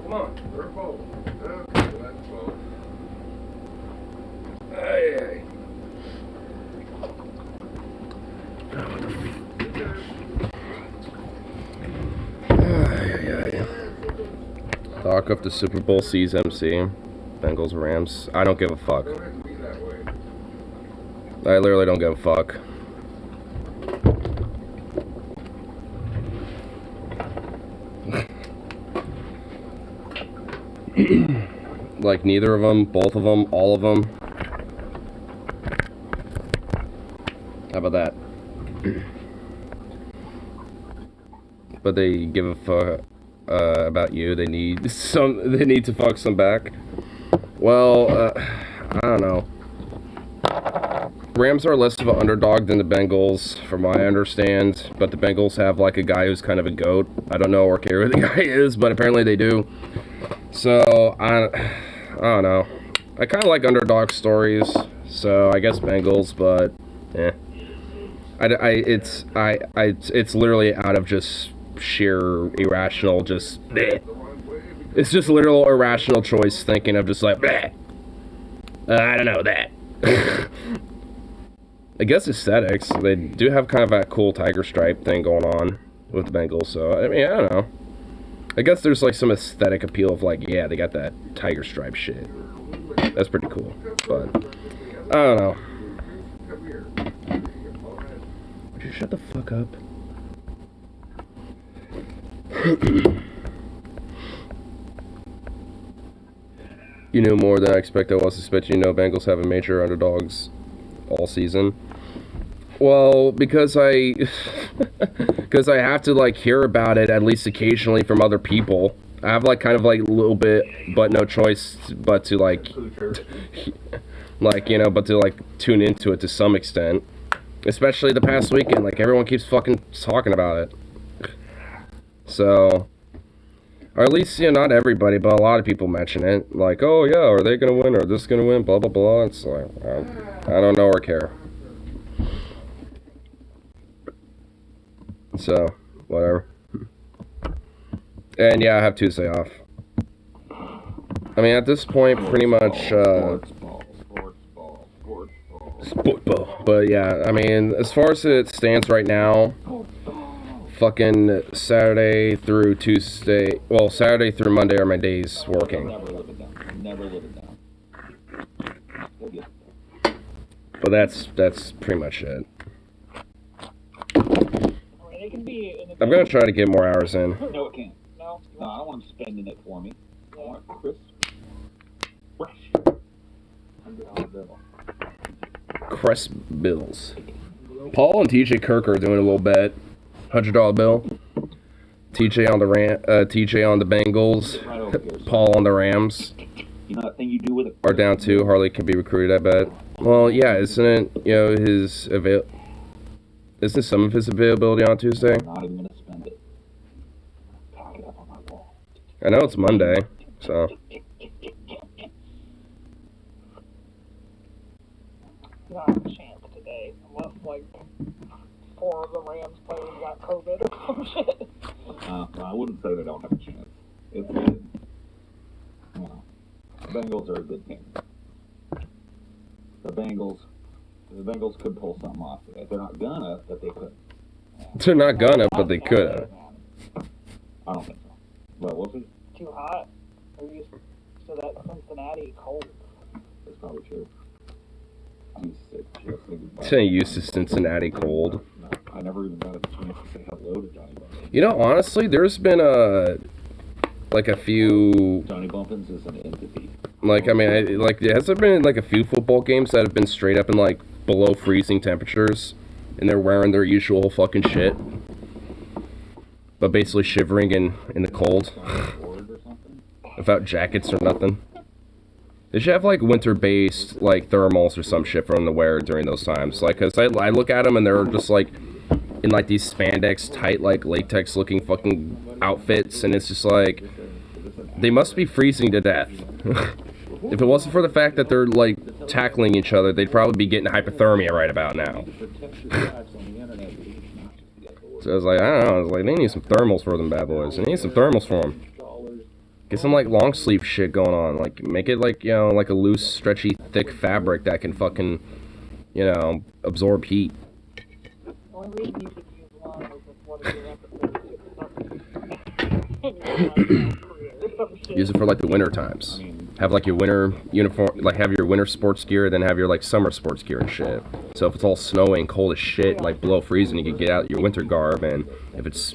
Come on. They're full. Okay, that's full. Hey. Talk up the Super Bowl C's MC. Bengals, Rams. I don't give a fuck. Don't have to be that way. I literally don't give a fuck. Like neither of them, both of them, all of them. How about that? But they give a fuck about you. They need to fuck some back. Well, I don't know. Rams are less of an underdog than the Bengals, from what I understand. But the Bengals have like a guy who's kind of a goat. I don't know or care who the guy is, but apparently they do. So I don't know. I kind of like underdog stories, so I guess Bengals, but eh. It's literally out of just sheer irrational, just bleh. It's just literal irrational choice thinking of just like bleh. I don't know that. I guess aesthetics. They do have kind of that cool tiger stripe thing going on with the Bengals, so I mean I don't know. I guess there's like some aesthetic appeal of like, yeah, they got that tiger stripe shit. That's pretty cool. But I don't know. Would you shut the fuck up? You knew more than I expected. I was expecting Bengals have a major underdogs all season. Well, because I have to like hear about it at least occasionally from other people. I have like kind of like a little bit, but no choice but to like, but to like tune into it to some extent. Especially the past weekend, like everyone keeps fucking talking about it. So, or at least, not everybody, but a lot of people mention it. Like, oh yeah, are they gonna win? Or this gonna win? Blah blah blah. It's like, I don't know or care. So, whatever. And yeah, I have Tuesday off. I mean, at this point, pretty much, sports ball. But yeah, I mean, as far as it stands right now, fucking Saturday through Tuesday, well, Saturday through Monday are my days working. Never live it down. But that's pretty much it. I'm gonna try to get more hours in. No, it can't. No, I don't want them spending it for me. I want it crisp, fresh. $100 bill. Crest bills. Paul and TJ Kirk are doing a little bet. $100 bill. TJ on the TJ on the Bengals. Paul on the Rams. You know that thing you do with it? Are down 2. Harley can be recruited, I bet. Well, yeah, isn't it? Isn't some of his availability on Tuesday? I'm not even gonna spend it. Pack it up on my wall. I know it's Monday, so. Not a chance today, unless like 4 of the Rams players got COVID or some shit. I wouldn't say they don't have a chance. It's the Bengals are a good team. The Bengals could pull something off today. They're not gonna, but they could. They're not gonna, but they could. I don't think so. But we'll see. Too hot. They're used to that Cincinnati cold. That's probably true. I'm sick just thinking about Saying used to Cincinnati cold. No, I never even got a chance to say hello to Johnny Bumpkins. Honestly, there's been a few. Johnny Bumpkins is an entity. Like, I mean, has there been like a few football games that have been straight up in like below freezing temperatures, and they're wearing their usual fucking shit, but basically shivering in the cold, without jackets or nothing. They should have like winter-based like thermals or some shit for them to wear during those times. Like, cause I look at them and they're just like in like these spandex tight like latex-looking fucking outfits, and it's just like they must be freezing to death. If it wasn't for the fact that they're like tackling each other, they'd probably be getting hypothermia right about now. So I was like, I don't know. I was like, they need some thermals for them bad boys. They need some thermals for them. Get some like long sleeve shit going on. Like make it like like a loose, stretchy, thick fabric that can fucking absorb heat. The only reason you could use one was if one of your episodes Use it for like the winter times. Have like your winter uniform, like have your winter sports gear, then have your like summer sports gear and shit. So if it's all snowing, cold as shit, like below freezing, you can get out your winter garb, and if it's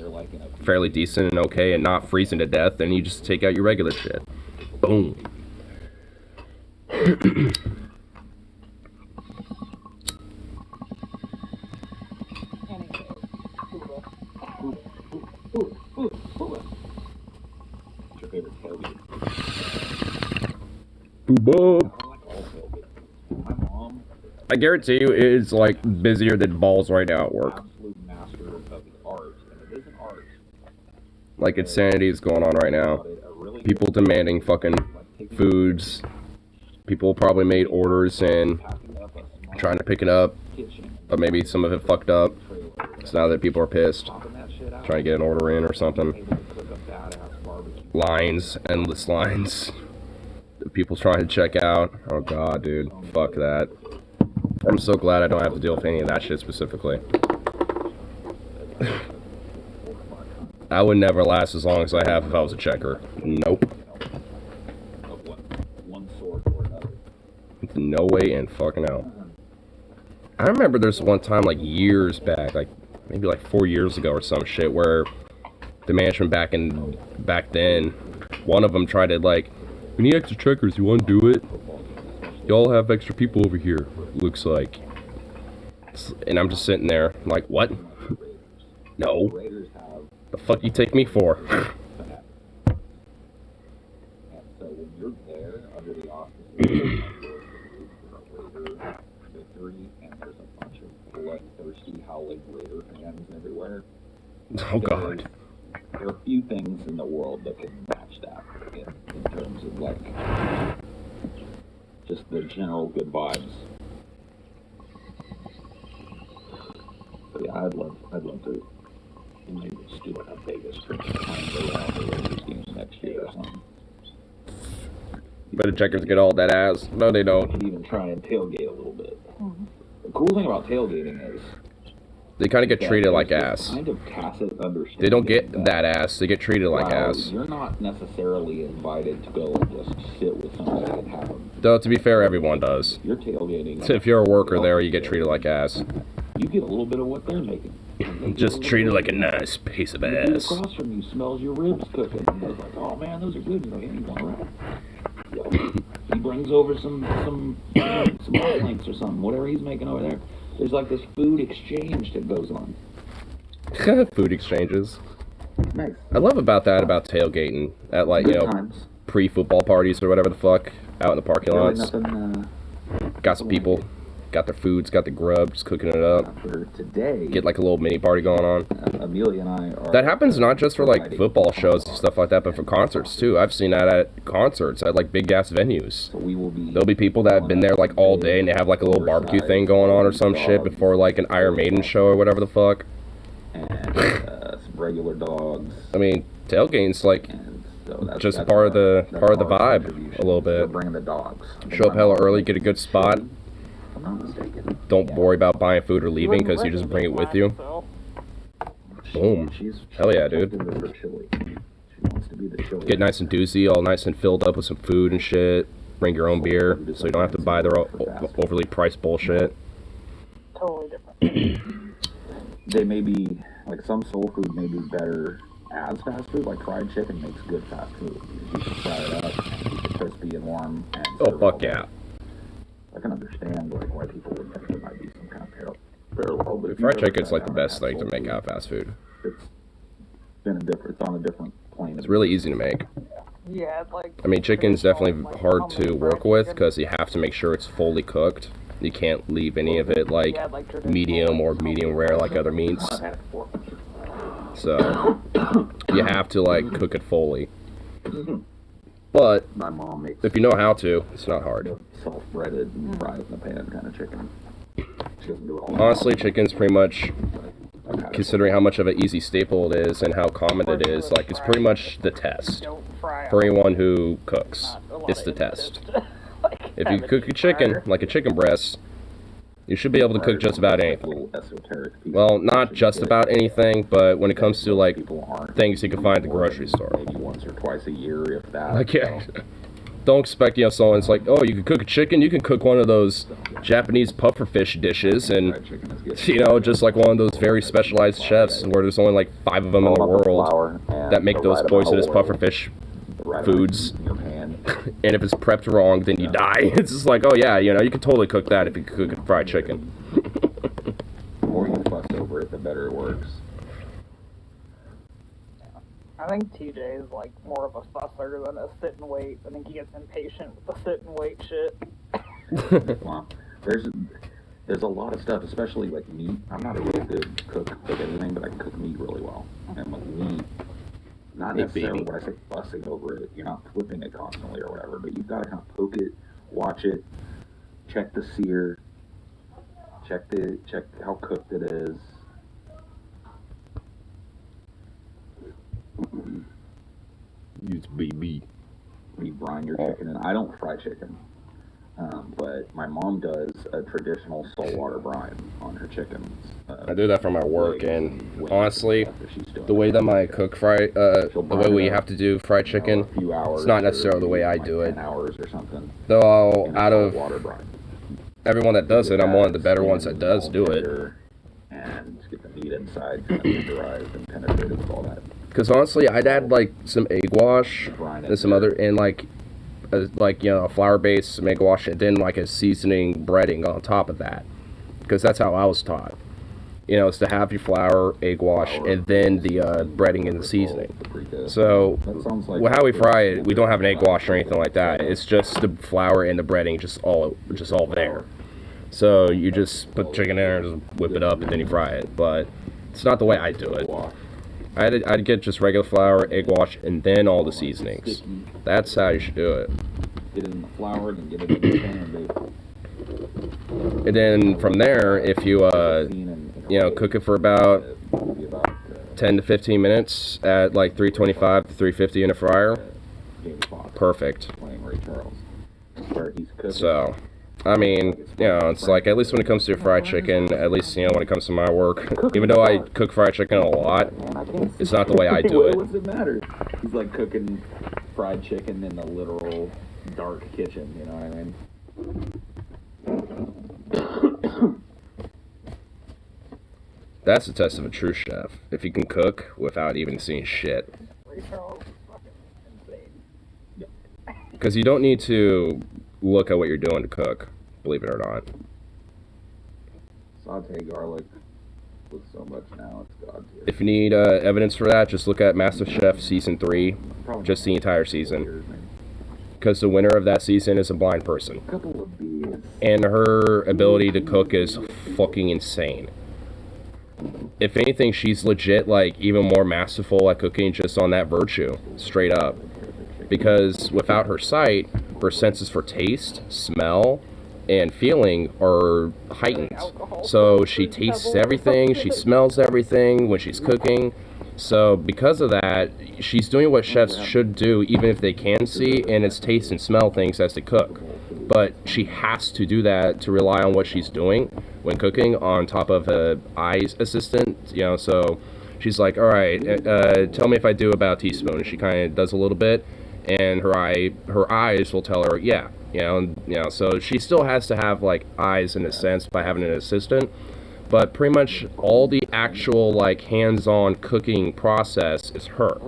fairly decent and okay and not freezing to death, then you just take out your regular shit. Boom. What's your favorite tailgate? My mom, I guarantee you it is like busier than balls right now at work. absolute master of the art, and it is an art. Like insanity is going on right now. People demanding fucking foods. People probably made orders and trying to pick it up, but maybe some of it fucked up. So now that people are pissed, trying to get an order in or something. Lines, endless lines. People trying to check out. Oh god, dude. Fuck that. I'm so glad I don't have to deal with any of that shit specifically. I would never last as long as I have if I was a checker. Nope. One sort or another. No way in fucking hell. I remember there's one time like years back, like maybe like 4 years ago or some shit, where the management back then, one of them tried to like, we need extra checkers. You want to do it? Y'all have extra people over here. Looks like. And I'm just sitting there like, what? No. Raiders have. The fuck you take me for? And so when you're there under the auspices of Raider victory, and there's a bunch of bloodthirsty, howling Raider fans everywhere. Oh god. There are a few things in the world that can match that in terms of like just the general good vibes. So yeah, I'd love to maybe just do like a Vegas trip and go out to Raiders games next year or something. Better checkers get all that ass. No, they don't. Could even try and tailgate a little bit. The cool thing about tailgating is They kind of get that treated like there's ass. this kind of tacit understanding. They don't get that ass. They get treated like while ass. You're not necessarily invited to go and just sit with somebody and have them. Though, to be fair, everyone does. You're tailgating. So if you're a worker there, you get treated like ass. You get a little bit of what they're making. Just treated like a nice piece of The dude ass. across from you smells your ribs cooking. And he's like, oh man, those are good. You're like, hey, you want a wrap? Yeah. He brings over some hot links or something, whatever he's making over there. There's like this food exchange that goes on. Food exchanges. Nice. I love about tailgating at like, you Good know, times. pre-football parties or whatever the fuck, out in the parking Really lots. nothing Got some people, got their foods, got the grub, just cooking it up. for today. Get like a little mini party going on. Amelia and I are. That happens not just for like providing football shows and stuff like that, but for concerts too. I've seen that at concerts at like big gas venues. So we will be. There'll be people that have been there like all day and they have like a little barbecue thing going on or some shit before like an Iron Maiden show or whatever the fuck. And some regular dogs. I mean, tailgating's like And so that's just part of the our vibe contribution. a little We're bit. bringing the dogs. Show up hella early, get a good spot. If I'm not mistaken. Don't Yeah. worry about buying food or leaving because you just bring it with you. Boom. She's Hell yeah, dude. trusted with her chili. She wants to be the chili. Get nice and doozy, all nice and filled up with some food and shit. Bring your own beer so you don't have to buy their overly priced bullshit. Totally different. They may be like some soul food may be better as fast food. Like fried chicken makes good fast food. You can fry it up, and keep it crispy and warm. And Oh serve it fuck all day. yeah. I can understand like why people would think there might be some kind of parallel. But if Fried you've ever chicken's tried like the out best that thing to soul make food, out of fast food. It's on a different plane. It's really easy to make. Yeah, it's like. I mean, chicken's definitely like hard homemade to fried work with chicken. because you have to make sure it's fully cooked. You can't leave any of it like Yeah, like traditional, medium or like, medium homemade rare fried like other chicken. meats. I've had it before. So you have to like cook it fully. But My mom makes if you know how to, it's not hard. self-breaded and fried in the pan kind of chicken. She doesn't do it all. Honestly, chicken's pretty much, I've had it. considering how much of an easy staple it is and how common it is, like it's pretty much the test Don't fry for them. anyone who cooks. Not a lot It's of the test. impetus. Like, If have you it cook a deep chicken, fryer. like a chicken breast, you should be able to cook just about anything. Little esoteric piece Well, of not shit just you about get. anything, but when it comes to like People aren't things you can find at the grocery store. Maybe once or twice a year, if that. Like, yeah, don't expect, you know, someone's like, oh, you can cook a chicken, you can cook one of those Japanese pufferfish dishes, and, Fried chicken is good. you know, just like one of those very specialized chefs where there's only like 5 of them in the world that make those poisonous pufferfish foods. In your pan. And if it's prepped wrong, then you die. It's just like, oh yeah, you know, you can totally cook that if you cook a fried chicken. The more you fuss over it, the better it works. I think TJ is like more of a fusser than a sit and wait. I think he gets impatient with the sit and wait shit. Well, there's a lot of stuff, especially like meat. I'm not a really good cook with anything, but I can cook meat really well. And with meat, not Hey, necessarily baby. when I say fussing over it, you're not flipping it constantly or whatever, but you've got to kind of poke it, watch it, check the sear, check how cooked it is. Use BB. You brine your chicken, and I don't fry chicken. But my mom does a traditional saltwater brine on her chickens. I do that for my work, and wings honestly, after she's doing the way it. that my cook the way we have to do fried You know, chicken, a few hours it's not or necessarily the way I like do it. 10 hours or something. Though in a out of saltwater brine. everyone that does it, I'm one of the better Skin ones that does all do it. tender, And get the meat inside kind of tenderized and penetrated with all that Because honestly, I'd add like some egg wash and some other, and like a flour base, some egg wash, and then like a seasoning breading on top of that. Because that's how I was taught. Is to have your flour, egg wash, and then the breading and the seasoning. So how we fry it, we don't have an egg wash or anything like that. It's just the flour and the breading, just all there. So you just put the chicken in there, and just whip it up, and then you fry it. But it's not the way I do it. I'd get just regular flour, egg wash, and then all the seasonings. That's how you should do it. Get it in the flour and get it in the pan, and then from there, if you cook it for about 10 to 15 minutes at like 325 to 350 in a fryer, perfect. So, I mean, it's like, at least when it comes to fried chicken, at least, when it comes to my work, even though I cook fried chicken a lot, it's not the way I do it. What does it matter? He's like cooking fried chicken in the literal dark kitchen, you know what I mean? That's the test of a true chef. If you can cook without even seeing shit. Because you don't need to look at what you're doing to cook, believe it or not. Saute garlic with so much now, it's God tier. If you need evidence for that, just look at MasterChef Season 3, just the entire season. Because the winner of that season is a blind person. And her ability to cook is fucking insane. If anything, she's legit, like, even more masterful at cooking just on that virtue, straight up. Because without her sight, her senses for taste, smell, and feeling are heightened. So she tastes everything, she smells everything when she's cooking. So because of that, she's doing what chefs should do, even if they can see, and it's taste and smell things as they cook. But she has to do that to rely on what she's doing when cooking on top of a eyes assistant, so she's like, all right, tell me if I do about a teaspoon, and she kind of does a little bit, and her eyes will tell her, yeah, so she still has to have like eyes in a sense by having an assistant, but pretty much all the actual like hands-on cooking process is her.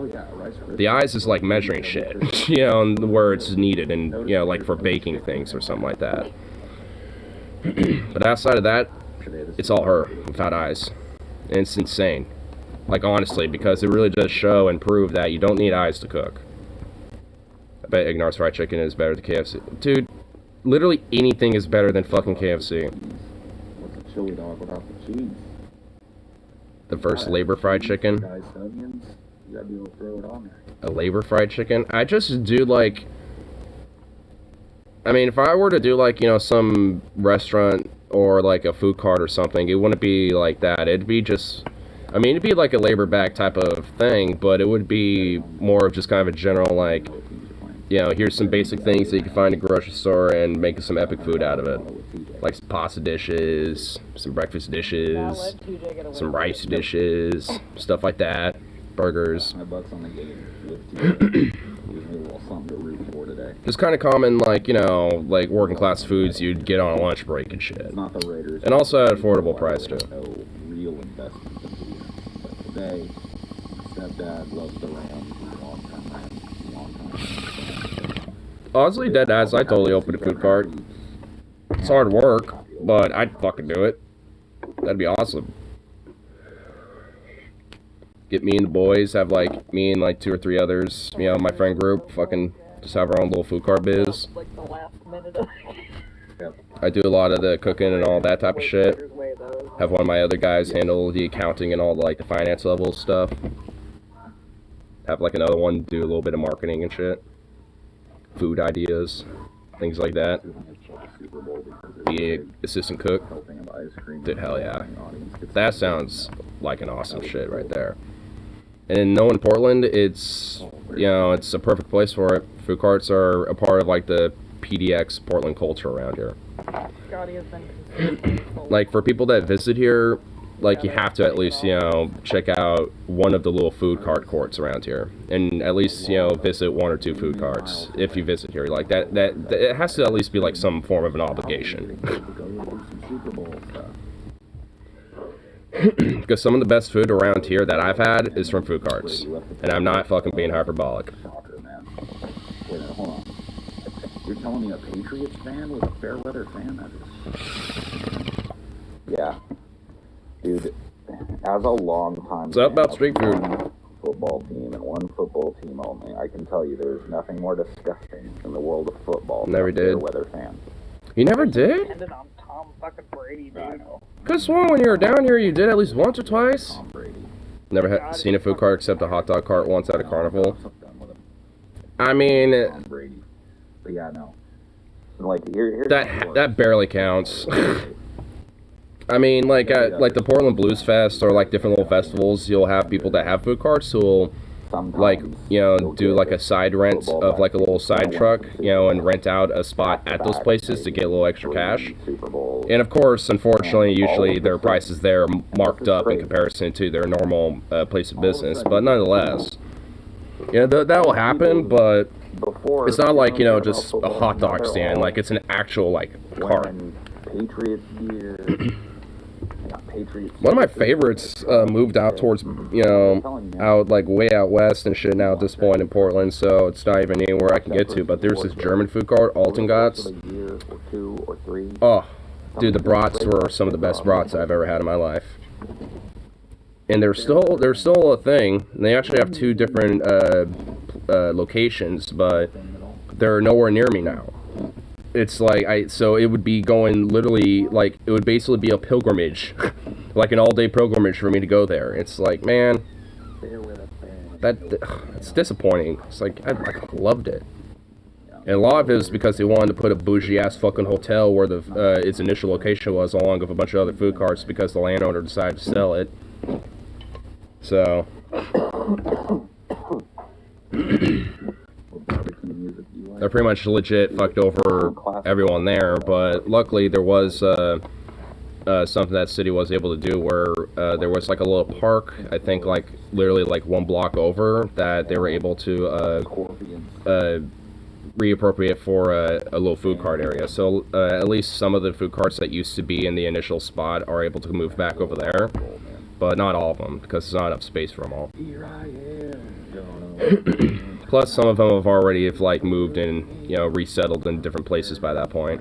The eyes is like measuring shit, where it's needed, and like for baking things or something like that. But outside of that, it's all her without eyes, and it's insane. Like, honestly, because it really does show and prove that you don't need eyes to cook. I bet Ignar's fried chicken is better than KFC. Dude, literally anything is better than fucking KFC. What's a chili dog without the cheese? The first labor fried chicken. Diced onions, you gotta be able to throw it on there. A labor fried chicken? I just do like... I mean, if I were to do like, some restaurant or like a food cart or something, it wouldn't be like that. It'd be just... I mean, it'd be like a labor bag type of thing, but it would be more of just kind of a general, like, here's some basic things that you can find in a grocery store and make some epic food out of it. Like some pasta dishes, some breakfast dishes, some rice dishes, stuff like that. Burgers. $5 on the game. Gives me a little something to root for today. It's kind of common, like, like working class foods you'd get on a lunch break and shit. It's not the Raiders. And also at an affordable price, too. No real investment in food. But today, stepdad loves the Rams. Long time. Honestly, dead ass, I totally open a food cart. It's hard work, but I'd fucking do it. That'd be awesome. Get me and the boys, have like me and like 2 or 3 others, my friend group, fucking just have our own little food cart biz. Like the last minute of I do a lot of the cooking and all that type of shit. Have one of my other guys handle the accounting and all the, like, the finance level stuff. Have like another one do a little bit of marketing and shit. Food ideas, things like that. Be an assistant cook. Dude, hell yeah. That sounds like an awesome shit right there. And knowing Portland, it's, it's a perfect place for it. Food carts are a part of like the PDX Portland culture around here. Like for people that visit here, like you have to at least, check out one of the little food cart courts around here. And at least, visit 1 or 2 food carts if you visit here. Like that it has to at least be like some form of an obligation. Because some of the best food around here that I've had is from food carts. And I'm not fucking being hyperbolic. Soccer, man. Wait a minute, hold on. You're telling me a Patriots fan was a fair weather fan? That is... Yeah. Dude, as a long time What's up about street food? Football team and one football team only, I can tell you there's nothing more disgusting in the world of football Never than a did. fair weather fan. You never did? Depended on Tom fucking Brady, dude. I know. Could've sworn when you were down here you did at least once or twice. Tom Brady. Never seen a food cart except a hot dog cart once at a carnival. I'm done with him. I mean, Tom Brady. But yeah, no. Like here's that barely counts. I mean, like at like the Portland Blues Fest or like different little festivals, you'll have people that have food carts who'll like, you know, do like a side rent of like a little side truck, you know, and rent out a spot at those places to get a little extra cash. And of course, unfortunately, usually their prices there are marked up in comparison to their normal place of business. But nonetheless, yeah, that will happen, but it's not like, you know, just a hot dog stand. Like, it's an actual, like, cart. Patriots gear. One of my favorites moved out towards, you know, out, like, way out west and shit now at this point in Portland, so it's not even anywhere I can get to. But there's this German food cart, Altengatz. Oh, dude, the brats were some of the best brats I've ever had in my life. And they're still a thing. And they actually have two different locations, but they're nowhere near me now. It's like so it would be going literally, like, it would basically be a pilgrimage, like an all-day pilgrimage for me to go there. It's like, man, it's disappointing. It's like I loved it, and a lot of it was because they wanted to put a bougie-ass fucking hotel where the its initial location was, along with a bunch of other food carts, because the landowner decided to sell it. So. They're pretty much legit fucked over everyone there, but luckily there was something that city was able to do where there was like a little park, I think like literally like one block over, that they were able to reappropriate for a little food cart area. So at least some of the food carts that used to be in the initial spot are able to move back over there, but not all of them because there's not enough space for them all. Here I am. Plus, some of them have already like moved and, you know, resettled in different places by that point.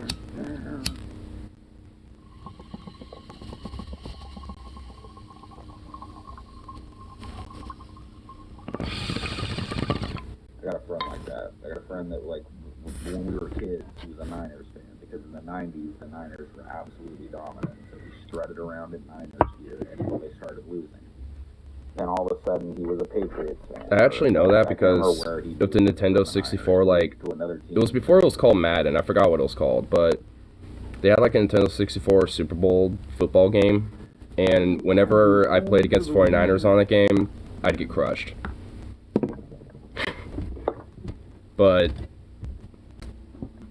I got a friend like that. I got a friend that, like, when we were kids, he was a Niners fan, because in the 90s, the Niners were absolutely dominant. So he strutted around in Niners gear until they started losing. And all of a sudden, he was a Patriots fan. I actually know that because with the Nintendo 64, like, it was before it was called Madden. I forgot what it was called, but they had like a Nintendo 64 Super Bowl football game, and whenever I played against the 49ers on that game, I'd get crushed. But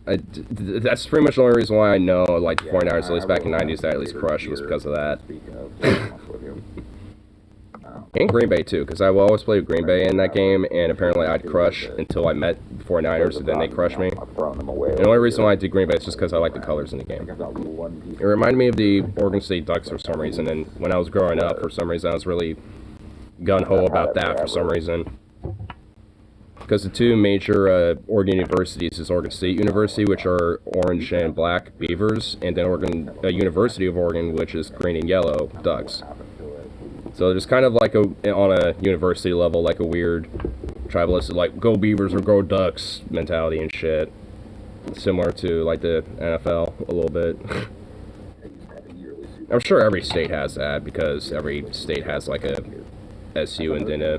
that's pretty much the only reason why I know, like, the 49ers, at least back in the 90s, that at least crushed was because of that. And Green Bay, too, because I will always play Green Bay in that game, and apparently I'd crush until I met the 49ers, and then they crushed me. And the only reason why I did Green Bay is just because I like the colors in the game. It reminded me of the Oregon State Ducks for some reason, and when I was growing up, for some reason, I was really gun-ho about that for some reason. Because the two major Oregon universities is Oregon State University, which are orange and black beavers, and then University of Oregon, which is green and yellow ducks. So there's kind of like on a university level, like a weird tribalistic, like, go Beavers or go Ducks mentality and shit. Similar to like the NFL a little bit. I'm sure every state has that, because every state has like a SU and then a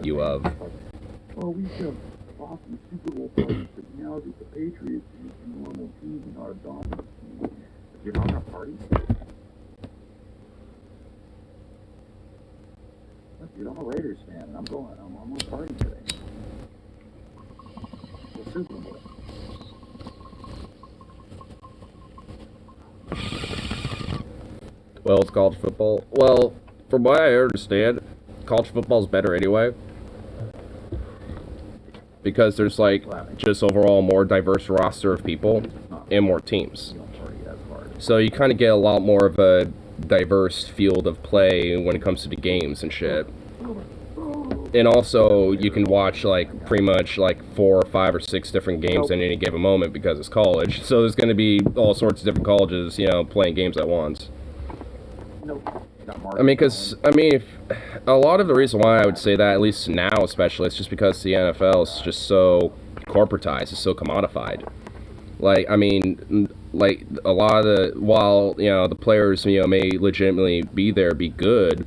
U of. Well, we have awesome Super Bowl parties, but now that the Patriots is a normal team, not a dominant team. If you're not going to party, dude, I'm a Raiders fan, and I'm on a party today. The Super Bowl. Well, it's college football. Well, from what I understand, college football is better anyway. Because there's like just overall more diverse roster of people and more teams. So you kind of get a lot more of a diverse field of play when it comes to the games and shit. And also, you can watch, like, pretty much, like, 4 or 5 or 6 different games in any given moment because it's college. So there's going to be all sorts of different colleges, you know, playing games at once. I mean, because, if, a lot of the reason why I would say that, at least now especially, it's just because the NFL is just so corporatized, it's so commodified. Like, I mean, like, a lot of the, while, you know, the players, you know, may legitimately be there, be good,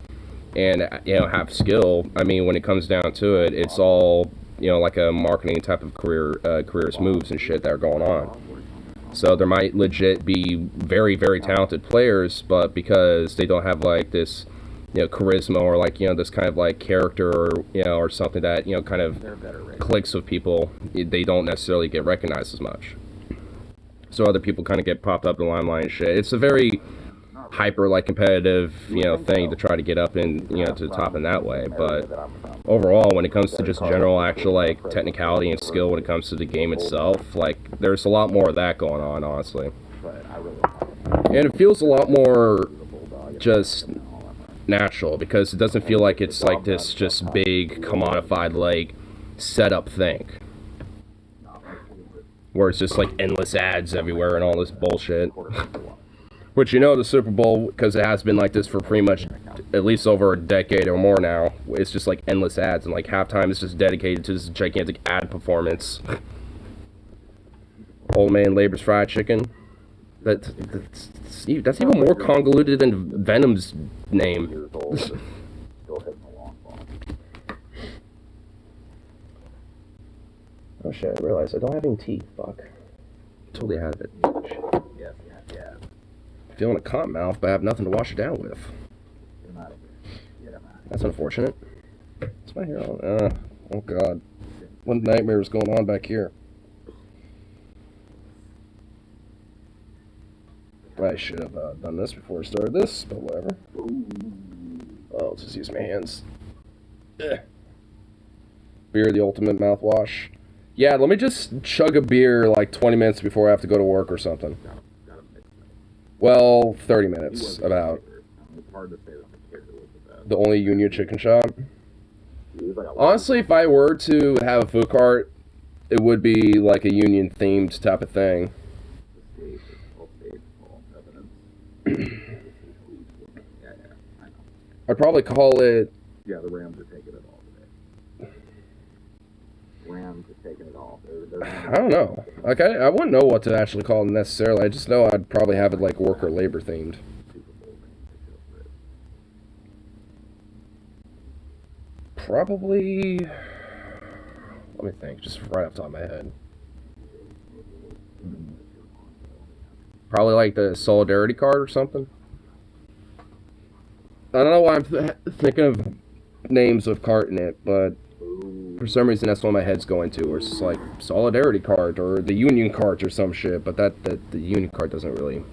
and, you know, have skill, I mean, when it comes down to it, it's all, you know, like a marketing type of careers moves and shit that are going on. So there might legit be very, very talented players, but because they don't have, like, this, you know, charisma or, like, you know, this kind of, like, character or, you know, or something that, you know, kind of clicks with people, they don't necessarily get recognized as much. So other people kind of get popped up in the limelight and shit. It's a very hyper, like, competitive, you know, thing to try to get up and, you know, to the top in that way. But overall, when it comes to just general actual, like, technicality and skill when it comes to the game itself, like, there's a lot more of that going on, honestly. And it feels a lot more just natural because it doesn't feel like it's like this just big commodified, like, setup thing where it's just like endless ads everywhere and all this bullshit. Which, you know, the Super Bowl, because it has been like this for pretty much at least over a decade or more now, it's just like endless ads, and like halftime is just dedicated to this gigantic ad performance. Old Man Labor's Fried Chicken. That's even more convoluted than Venom's name. Oh shit, I realized I don't have any teeth. Fuck. Totally had it. Yes. Feeling a cotton mouth, but I have nothing to wash it down with. That's unfortunate. What's my hair on? Oh god. What nightmare is going on back here? I should have done this before I started this, but whatever. I'll just use my hands. Beer, the ultimate mouthwash. Yeah, let me just chug a beer like 20 minutes before I have to go to work or something. Well, 30 minutes, about. The only Union chicken shop. Honestly, if I were to have a food cart, it would be like a Union themed type of thing. I'd probably call it... Yeah, the Rams are taking it all today. Rams are taking it all. I don't know. Like, I wouldn't know what to actually call it necessarily. I just know I'd probably have it like work or labor themed. Probably... Let me think, just right off the top of my head. Probably like the Solidarity card or something. I don't know why I'm thinking of names with cart in it, but for some reason that's what my head's going to, where it's just like Solidarity cart or the Union cart or some shit, but that the Union cart doesn't really...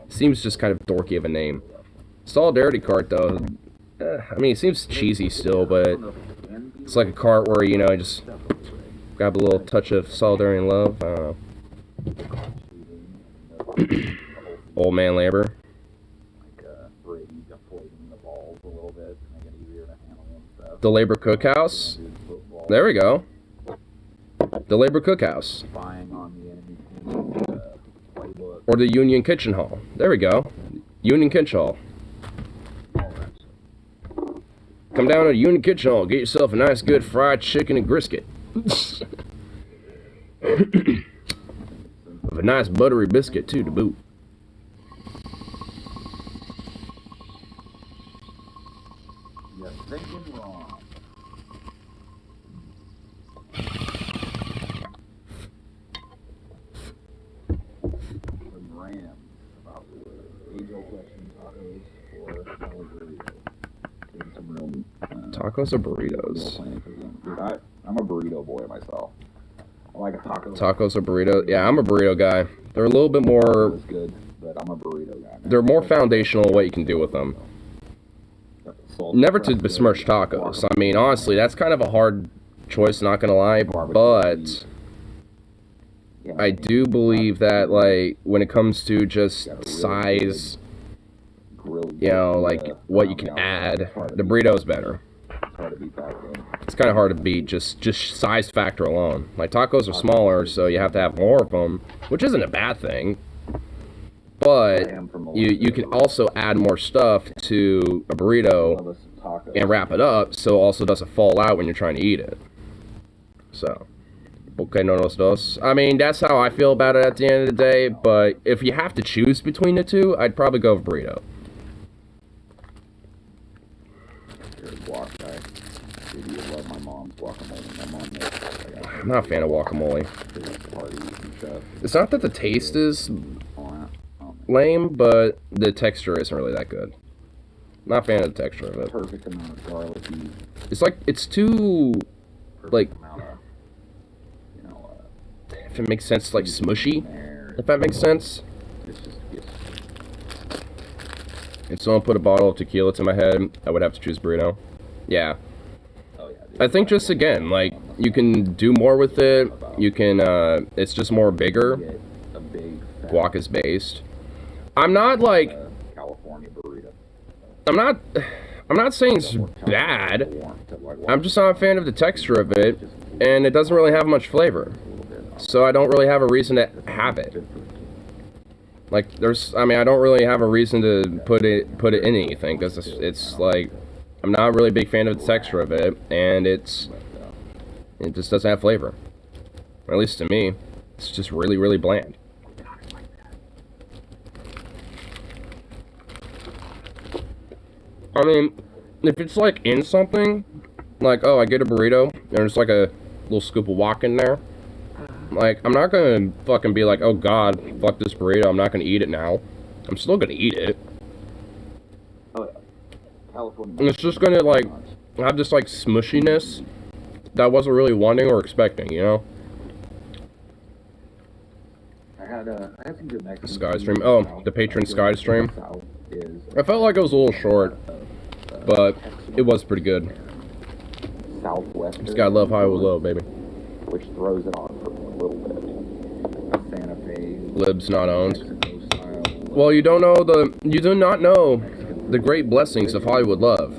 Seems just kind of dorky of a name. Solidarity cart, though, I mean, it seems cheesy still, but it's like a cart where, you know, just grab a little touch of solidarity and love. I don't know. Old Man Labor. The Labor Cookhouse. There we go. The Labor Cookhouse. Or the Union Kitchen Hall. There we go. Union Kitchen Hall. Come down to the Union Kitchen Hall. Get yourself a nice good fried chicken and brisket. With a nice buttery biscuit too to boot. You're thinking wrong. The Rams about age-old question tacos or burritos. Some real, Tacos or burritos? Dude, I'm a burrito boy myself. I like a taco. Tacos or burritos? Yeah, I'm a burrito guy. They're a little bit more... It's good, but I'm a burrito guy. They're more foundational what you can do with them. Never to besmirch tacos. I mean, honestly, that's kind of a hard choice, not gonna lie, but I do believe that, like, when it comes to just size really you know, like what you around can the add. outside. It's hard to The beat. burrito's better. It's hard to beat that though. It's kind of hard to beat, just size factor alone. Like tacos are smaller, so you have to have more of them, which isn't a bad thing. But you can also add more stuff to a burrito and wrap it up, so it also doesn't fall out when you're trying to eat it. So, okay, no nos dos. I mean, that's how I feel about it at the end of the day, but if you have to choose between the two, I'd probably go with burrito. You're a guac guy. Dude, you love my mom's guacamole. My mom makes it. I'm not a fan of guacamole. It's not that the taste is lame, but the texture isn't really that good. Not a fan of the texture of it. Perfect amount of garlicky. It's like, it's too, like, amount of, you know, if it makes sense, like smushy, there. if that makes sense. It's just, If someone put a bottle of tequila to my head, I would have to choose burrito. Yeah. oh yeah. Dude. I think just, again, like, you can do more with it. You can, it's just more bigger. Get a big fat, Guac is based. I'm not, like, California burrito. I'm not saying it's bad. I'm just not a fan of the texture of it, and it doesn't really have much flavor. So I don't really have a reason to have it. Like, I don't really have a reason to put it in anything, because it's like, I'm not really a big fan of the texture of it, and it just doesn't have flavor. Or at least to me, it's just really, really bland. I mean, if it's like in something, like, oh, I get a burrito, and there's like a little scoop of guac in there, like, I'm not gonna fucking be like, oh god, fuck this burrito, I'm not gonna eat it now. I'm still gonna eat it. Oh yeah. California. And it's just gonna, like, have this, like, smushiness that I wasn't really wanting or expecting, you know? I had some good Mexican Sky food. stream. Oh, the patron Sky stream. South is, I felt like it was a little short, but it was pretty good. Southwestern. Just gotta love Hollywood Low, baby. Which throws it on for a little bit. A Santa Fe. Libs not owned. Mexico style. Well, you do not know the great blessings of Hollywood Love.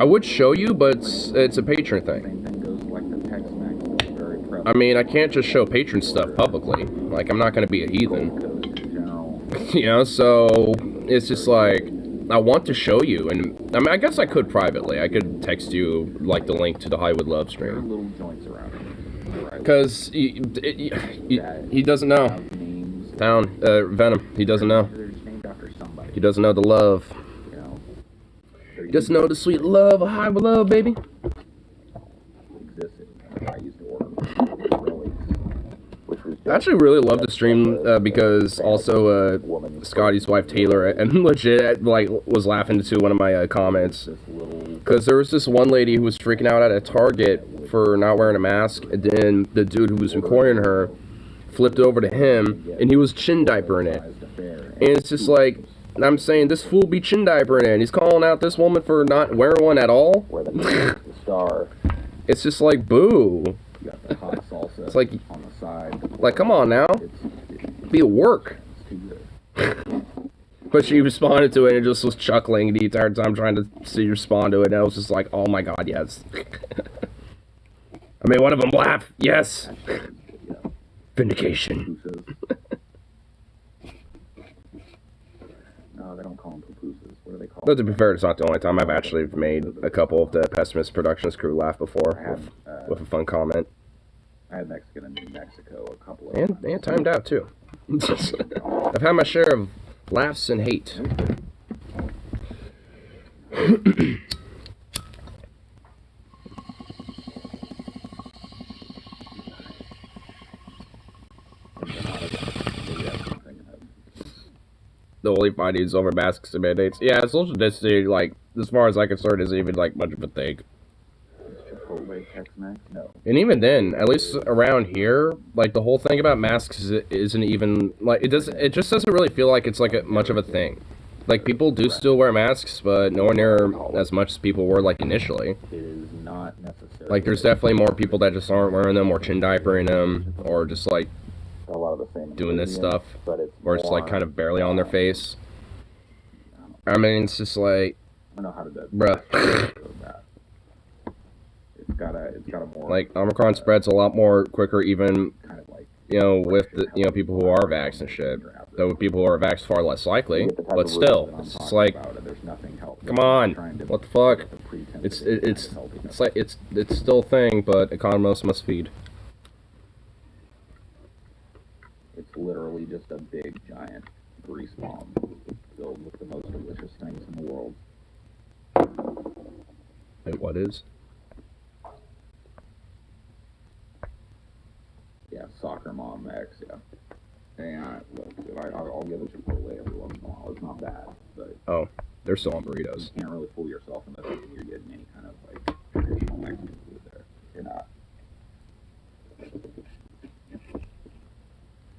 I would show you, but it's a patron thing. Same thing goes like the Tex-Mex. That's very prevalent. I mean, I can't just show patron stuff publicly. Like, I'm not gonna be a heathen. Gold Coast in general. You know, so it's just like, I want to show you, and I mean, I guess I could privately. I could text you, like, the link to the Hollywood Love There are stream. little joints around here. Because he doesn't know. Names. Venom. He doesn't know. They're just named after somebody. He doesn't know the love. You know. He doesn't know the sweet love of Hollywood Love, baby. Existed. I used to order Rollies, which was I actually really love the stream because also Scotty's wife Taylor and legit like was laughing to one of my comments this little. because there was this one lady who was freaking out at a Target for not wearing a mask, and then the dude who was recording her flipped over to him and he was chin diapering it, and it's just like, I'm saying this fool be chin diapering it, and he's calling out this woman for not wearing one at all. Where the star. It's just like, boo. You got the hot salsa. It's like, on the side. like, come on now, be at work. It's too good. But she responded to it and just was chuckling the entire time trying to see you respond to it, and I was just like, oh my god, yes. I made one of them laugh, yes. Vindication. No, they don't call them pupusas. What do they call But them? to be fair, it's not the only time I've actually made a couple of the Pessimist Productions crew laugh before with a fun comment. I had Mexican in New Mexico a couple of And timed out too. I've had my share of laughs and hate. The only fight is over masks and mandates. Yeah, social distancing, like, as far as I'm concerned, isn't even, like, much of a thing. Chipotle Tex-Mex? No. And even then, at least around here, like, the whole thing about masks isn't even, like, it just doesn't really feel like it's, like, much of a thing. Like, people do still wear masks, but nowhere near as much as people were, like, initially. It is not necessary. Like, there's definitely more people that just aren't wearing them, or chin diapering them, or just, like, a lot of the same doing this ingredients, stuff, but it's or it's, like, kind of barely on their face. I don't I mean, it's just like, I don't know how to do bruh. that. It's got a more Like, Omicron spreads a lot more quicker, even, kind of like, you know, with the, you know, people who are vaxxed and shit. Though with people who are vaxxed, far less likely. But still, it's just like, come on, what the fuck? It's like it's still a thing, but economists must feed. It's literally just a big giant grease bomb filled with the most delicious things in the world. Wait, what is? Yeah, Soccer Mom X, yeah. And look, I'll give it Chipotle every once in a while. It's not bad, but Oh, they're still on burritos. you can't really fool yourself into thinking you're getting any kind of like traditional Mexican food there. You're not.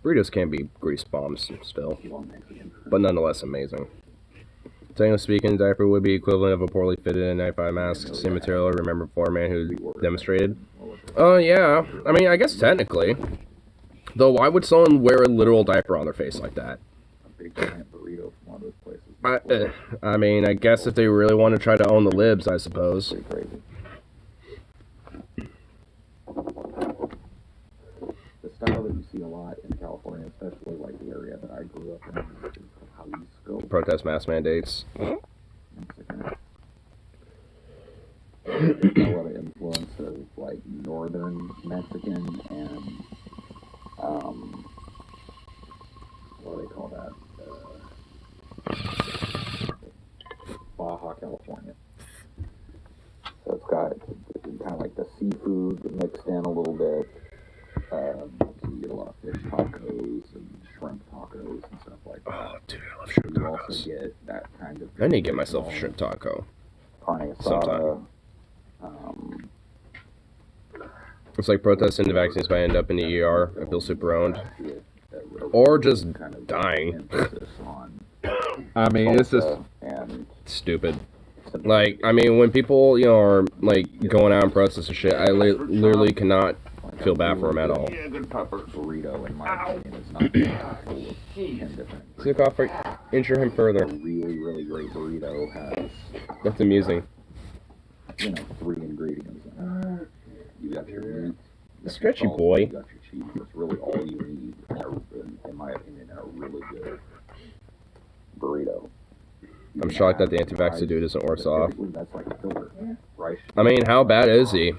Burritos can be grease bombs still, Well, Mexican. but nonetheless amazing. Technically speaking, diaper would be equivalent of a poorly fitted N95 mask. Same material. Remember before, man who demonstrated. Oh yeah, I mean, I guess technically. Though, why would someone wear a literal diaper on their face like that? A big giant burrito from one of those places. I mean, I guess if they really want to try to own the libs, I suppose. Pretty crazy. The style that you see a lot in California, especially like the area that I grew up in, which is Jalisco, Protest mask mandates. Mexican. There's a lot of influence of like northern Mexican and what do they call that? Baja California. So it's got kind of like the seafood mixed in a little bit. So you get a lot of fish tacos and shrimp tacos and stuff like that. Oh, dude, I love shrimp You also tacos. get that kind of. I need to get myself a shrimp taco. Carne asada. Sometime. It's like protesting the vaccines might end up in the ER. I feel super owned. Or just dying. I mean, it's just stupid. Like, I mean, when people, you know, are, like, going out and protest and shit, I literally cannot feel bad for them at all. Yeah, good pepper. Burrito, in my opinion, is not full of 10 different. Sick off, injure him further. A really, really great burrito has, That's amusing. you know, 3 ingredients in it. You got your meat. Stretchy boy. You got your cheese. That's really all you need, in my opinion, in a really good burrito. I'm shocked that the anti-vaxxer dude isn't worse off. That's like a filler. Rice. I mean, how bad is he?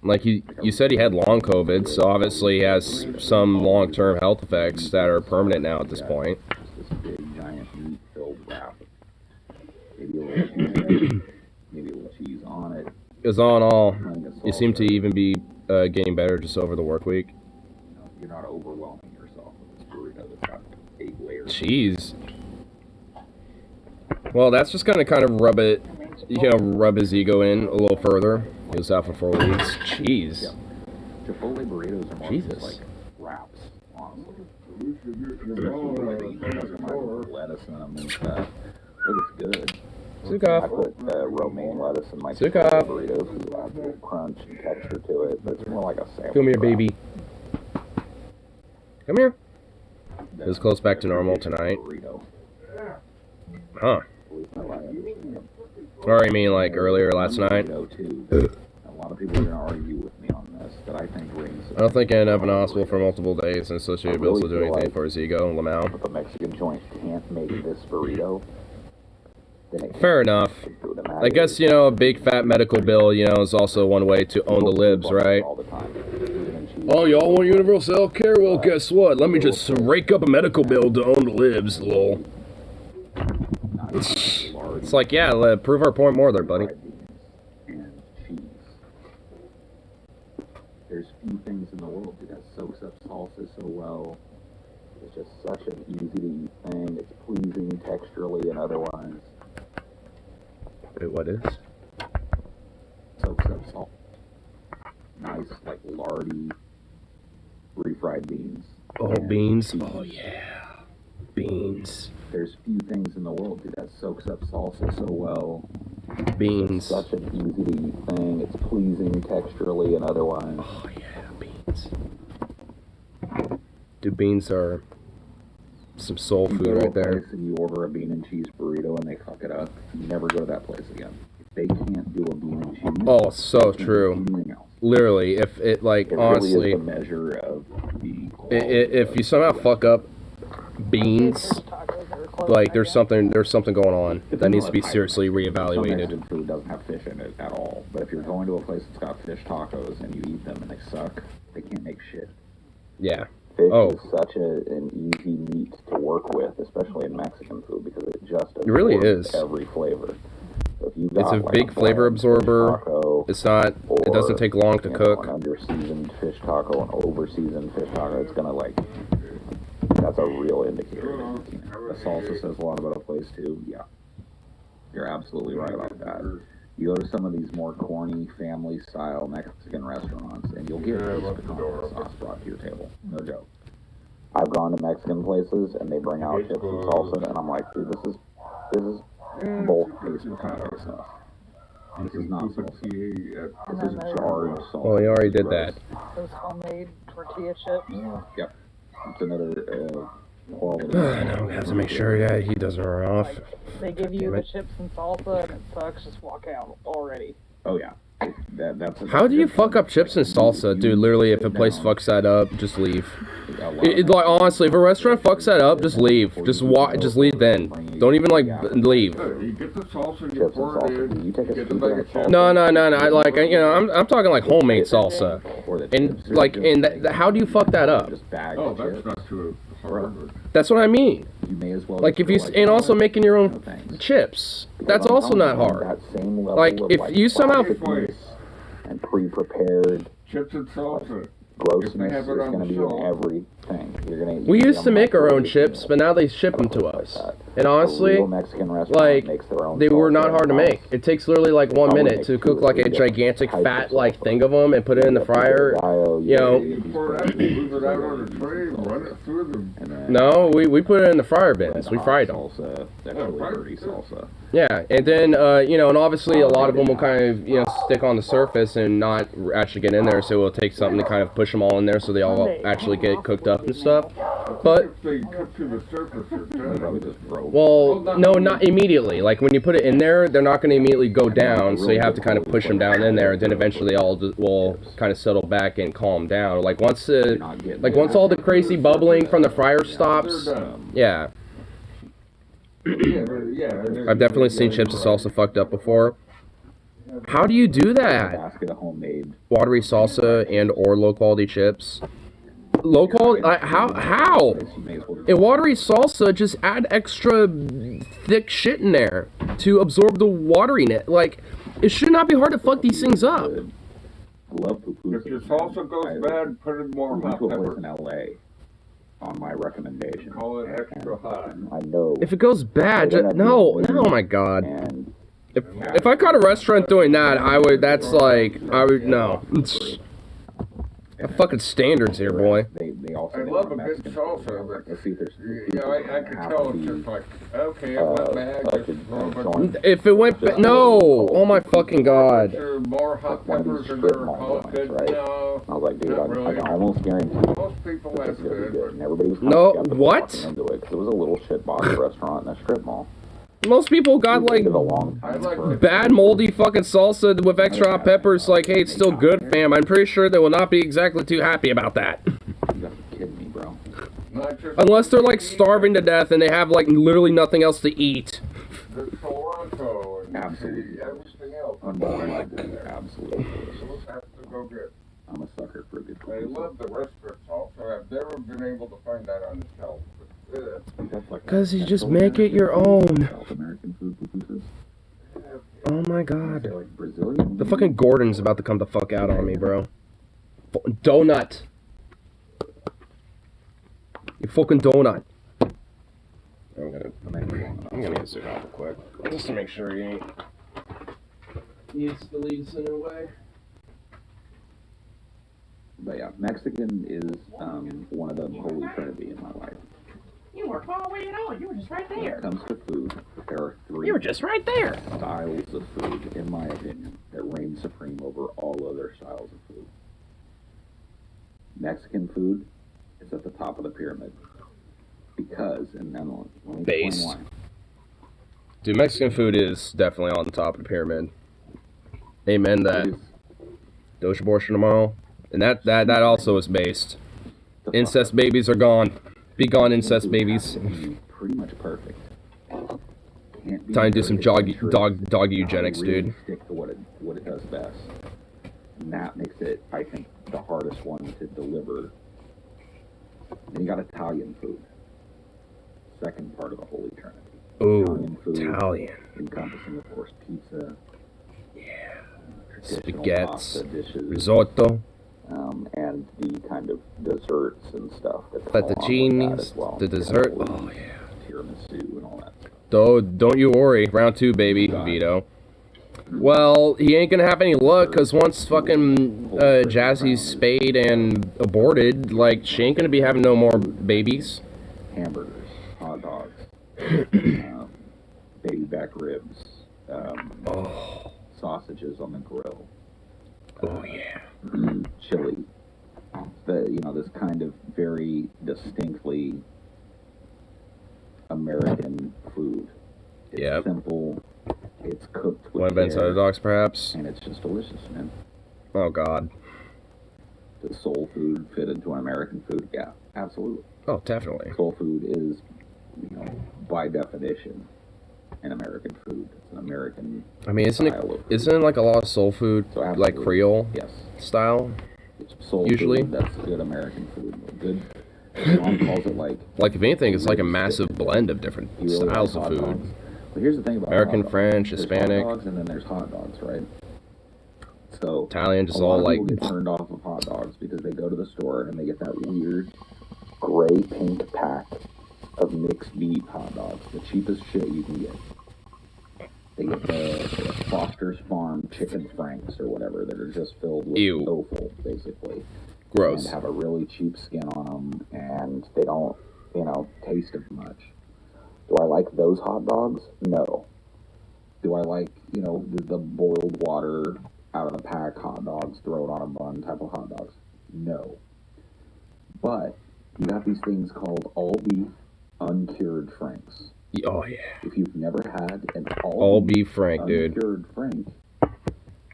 Like, you said he had long COVID, so obviously he has some long-term health effects that are permanent now at this point. This big, giant meat-filled wrap. Maybe a little cheese, maybe a little cheese on it. Because all in all, you seem to even be getting better just over the work week. You're not overwhelming yourself with this burrito that's got 8 layers. Jeez. Well, that's just gonna kind of rub his ego in a little further. He was out for 4 weeks. Jeez. Yeah. Chipotle burritos are more just like wraps, honestly. Lettuce in them and stuff. Look, it's good. I Zukoff. put romaine lettuce in my Zukoff. burritos because it adds a little crunch and texture to it, but it's more like a sandwich. Come here, wrap. baby. Come here. It was close back to normal tonight. Burrito. Huh. At least how I understand it. Or you mean like earlier last night? Burrito, too. A lot of people are going to argue with me on this, but I think rings. I don't think I ended up in the hospital for multiple days and associated bills will do anything for his ego, Lamau. If a Mexican joint can't make this burrito, then it Fair enough. I guess, you know, a big fat medical bill, you know, is also one way to own the libs, right? All the time. Oh, y'all want universal health care? Well, guess what? Let me just rake up a medical bill to own the libs, lol. It's like, yeah, prove our point more there, buddy. And cheese. There's few things in the world that soaks up salsa so well. It's just such an easy to eat thing. It's pleasing texturally and otherwise. Wait, what is? Soaks up salt. Nice, like lardy, refried beans. Oh, and beans. cheese. Oh, yeah. Beans. There's few things in the world that soaks up salsa so well. Beans. Such an easy to eat thing. It's pleasing texturally and otherwise. Oh, yeah, beans. Dude, beans are some soul You food go to a right there. place and you order a bean and cheese burrito and they fuck it up, you never go to that place again. If they can't do a bean and cheese, Oh, so they can't do true. anything else. Literally, if it like It honestly, really is the measure of the quality if you somehow fuck up beans, like there's something going on that needs to be seriously Some reevaluated. Mexican food doesn't have fish in it at all. But if you're going to a place that's got fish tacos and you eat them and they suck, they can't make shit. Yeah. Fish Oh. is such an easy meat to work with, especially in Mexican food, because it just It really absorbs is. every flavor. So if you It's got a like big flavor fish absorber. taco, It's not. It doesn't take long to you know, cook. an under-seasoned fish taco, an over-seasoned fish taco, it's gonna like. That's a real indicator that you can't. The salsa says a lot about a place too. Yeah, you're absolutely right about that. You go to some of these more corny family-style Mexican restaurants, and you'll get this picante sauce brought to your table. No joke. I've gone to Mexican places and they bring out chips and salsa, and I'm like, dude, this is bulk paste picante sauce. This is not salsa. This is jarred salsa. Well, you already did that. Those homemade tortilla chips. Yep. It's another quality. No, we have to make sure that he doesn't run off. They give you Damn the it. chips and salsa and it sucks, just walk out already. Oh yeah. That's How do you fuck up chips and salsa, dude? Literally, if a place fucks that up, just leave. Like honestly, if a restaurant fucks that up, just leave. Just leave. Then don't even like leave. You get the salsa, you Chips and pour it salsa. in, You take a get the scoop bag of of chips. No. I'm talking like homemade salsa. Or the And chips. like, how do you fuck that up? Just bag Oh, the that's chips. not too hard. That's what I mean. You may as well. Like if just you go and also no making your own thanks. chips. That's I'm also not telling you, hard. That same level Like, of, if you somehow- plasticness and pre-prepared Chips and salsa. grossness have is it on going to the be in shelf. everything. You're gonna. We used to make our own microwave chips, meal. but now they ship them to us. And A honestly, real Mexican restaurant like, makes their own they were salsa not hard to make. in-house. It takes literally like 1 I would minute make to two cook or like three a different gigantic types fat of like salsa. thing of them and put it in the fryer. You know, You pour it out, you move it out on a tray, run it through them. And then no, we put it in the fryer the bins. We hot fried them. Salsa, that really dirty salsa. Yeah, and then and obviously a lot of them will kind of stick on the surface and not actually get in there. So we'll take something to kind of push them all in there so they all actually get cooked up and stuff. But If they cook to the surface, they're Probably done. just broke. well, no, not immediately. Like when you put it in there, they're not going to immediately go down. So you have to kind of push them down in there, and then eventually they all will kind of settle back and calm down. Like once once all the crazy bubbling from the fryer stops, They're done. yeah. I've definitely seen chips and salsa fucked up before. How do you do A that? basket of homemade. Watery salsa and or low quality chips. Low quality? How? You may as well In watery salsa, just add extra thick shit in there to absorb the wateriness. Like, it should not be hard to fuck these things up. love pupusas. If your salsa goes bad, put in more We went hot to a place pepper. in LA on my recommendation. Call it extra hot. I know. If it goes bad, no, oh my god. And If I caught a restaurant doing that, no. Fucking standards here, boy. They also I they love want a good Mexican salsa, food. but Let's see if there's you know, I could have tell to it's be, just like, okay, it went bad, like just throw a bunch joint. If it went no, oh my fucking god. of more hot one of these peppers in strip there, mall call it joints, good. right? No, I was like, dude, Not I really. can almost guarantee most people this that's is gonna be good. good. And everybody was No, skeptical what? walking into it because it was a little shitbox restaurant in a strip mall. Most people got like It was a long I time like for the bad moldy fucking salsa with extra hot peppers. Like, hey, it's still good, fam. I'm pretty sure they will not be exactly too happy about that. You gotta be kidding me, bro. not just Unless they're like starving to death and they have like literally nothing else to eat. the Toronto and Absolutely. everything else. Unbelievable. Absolutely delicious. Those have to go get. I'm a sucker for a good I pupusa. love the restaurant also. I've never been able to find that on the shelf. But, That's like 'Cause you just Central make it your American, own. South American food pupusas. Oh my They're god. like Brazilian. The fucking Gordon's about to come the fuck out on me, bro. Donut. You fucking donut. I'm gonna answer that real quick. Just to make sure he ain't. Needs to lead us in a way. But yeah, Mexican is one of the holy trinity in my life. You were far away at all. You were just right When it comes to food, there are three You were just right there. styles of food, in my opinion, that reign supreme over all other styles of food. Mexican food is at the top of the pyramid. because, and then let me Based. explain why. Dude, Mexican food is definitely on the top of the pyramid. Amen that. It is Doja abortion tomorrow. And that also is based. the Incest babies are gone. Be gone, incest food babies. has to be pretty much perfect. Can't be Time to do some very dog adventurous. eugenics, Really dude. stick to what it does best. And that makes it, I think, the hardest one to deliver. Then you got Italian food. Second part of the Holy Trinity. Ooh, Italian food, Italian. encompassing, of course, pizza. Traditional Spaghetti, pasta dishes, risotto, and the kind of desserts and stuff that come along with that fettuccines, as well. the dessert. Cannoli, Oh yeah. tiramisu and all that stuff. Don't you worry. Round 2, baby, Vito. Well, he ain't gonna have any luck, because once fucking Jazzy's spayed and aborted, like, she ain't gonna be having no more babies. Hamburgers, hot dogs, baby back ribs, sausages on the grill. Oh yeah. Chili. This kind of very distinctly American food. It's Yep. simple. It's cooked with One of Ben's care, other dogs, perhaps. and it's just delicious, man. Oh god. Does soul food fit into an American food? Yeah, absolutely. Oh, definitely. Soul food is, by definition, an American food. It's an American I mean, isn't style of food. it like a lot of soul food, So like absolutely. Creole Yes. style? It's soul Usually. food. That's good American food. Good. My mom calls it like Like, if anything, it's like a massive blend of different you really styles like of hot food. dogs. But here's the thing about American, hot dogs. French, There's Hispanic. hot dogs, and then there's hot dogs, right? So Italian, just a lot all of like. people get turned off of hot dogs because they go to the store and they get that weird gray pink pack of mixed meat hot dogs, the cheapest shit you can get. They get the Foster's Farm chicken franks or whatever that are just filled with Ew. offal, basically. Gross. And have a really cheap skin on them, and they don't, taste of much. Do I like those hot dogs? No. Do I like, the boiled water out of the pack hot dogs, throw it on a bun type of hot dogs? No. But you have these things called all beef uncured franks. Oh yeah. If you've never had an All beef frank, dude. uncured frank,